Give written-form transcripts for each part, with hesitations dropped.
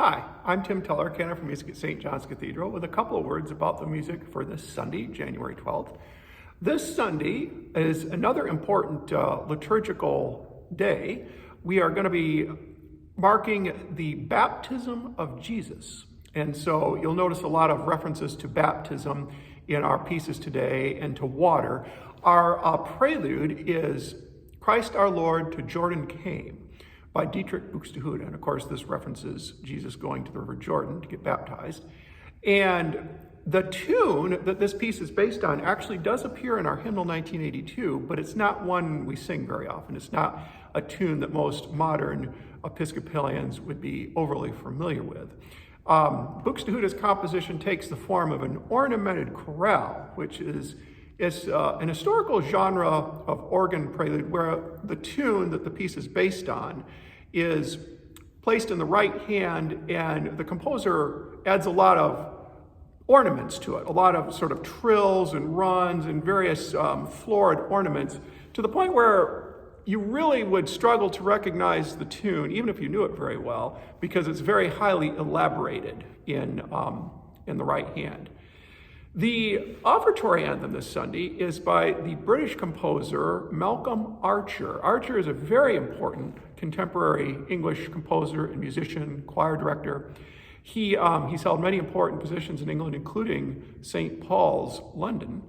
Hi, I'm Tim Tuller, Canon for Music at St. John's Cathedral, with a couple of words about the music for this Sunday, January 12th. This Sunday is another important liturgical day. We are going to be marking the baptism of Jesus. And so you'll notice a lot of references to baptism in our pieces today and to water. Our prelude is Christ our Lord to Jordan came by Dietrich Buxtehude. And of course, this references Jesus going to the River Jordan to get baptized. And the tune that this piece is based on actually does appear in our hymnal 1982, but it's not one we sing very often. It's not a tune that most modern Episcopalians would be overly familiar with. Buxtehude's composition takes the form of an ornamented chorale, which is an historical genre of organ prelude where the tune that the piece is based on is placed in the right hand, and the composer adds a lot of ornaments to it, a lot of sort of trills and runs and various florid ornaments, to the point where you really would struggle to recognize the tune, even if you knew it very well, because it's very highly elaborated in the right hand. The offertory anthem this Sunday is by the British composer Malcolm Archer. Archer is a very important contemporary English composer and musician, choir director. He's held many important positions in England, including St. Paul's, London.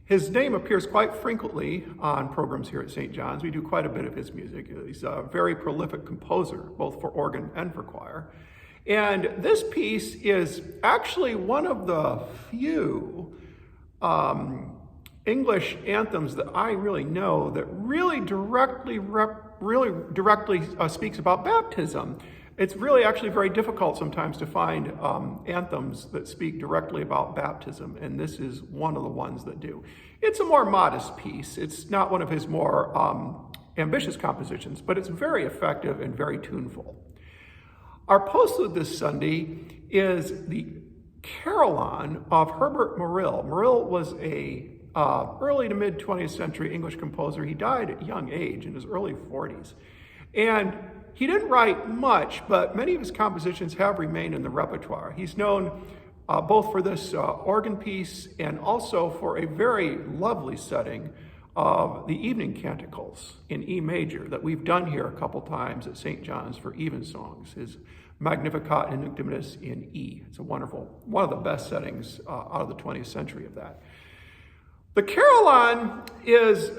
His name appears quite frequently on programs here at St. John's. We do quite a bit of his music. He's a very prolific composer, both for organ and for choir. And this piece is actually one of the few English anthems that I really know that really directly speaks about baptism. It's really actually very difficult sometimes to find anthems that speak directly about baptism, and this is one of the ones that do. It's a more modest piece. It's not one of his more ambitious compositions, but it's very effective and very tuneful. Our postlude this Sunday is the Carillon of Herbert Morrill. Morrill was a early to mid 20th century English composer. He died at a young age, in his early 40s. And he didn't write much, but many of his compositions have remained in the repertoire. He's known both for this organ piece and also for a very lovely setting of the evening canticles in E major that we've done here a couple times at St. John's for evensongs. His Magnificat and Noctimittis in E. It's a wonderful, one of the best settings out of the 20th century of that. The Carillon is,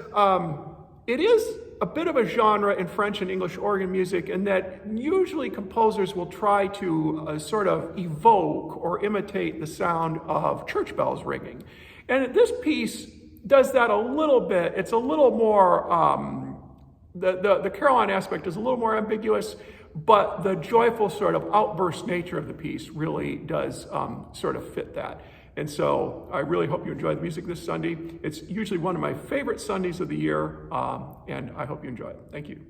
it is a bit of a genre in French and English organ music, in that usually composers will try to sort of evoke or imitate the sound of church bells ringing. And this piece does that a little bit. It's a little more, the Carillon aspect is a little more ambiguous, but the joyful sort of outburst nature of the piece really does sort of fit that. And so I really hope you enjoy the music this Sunday. It's usually one of my favorite Sundays of the year, and I hope you enjoy it. Thank you.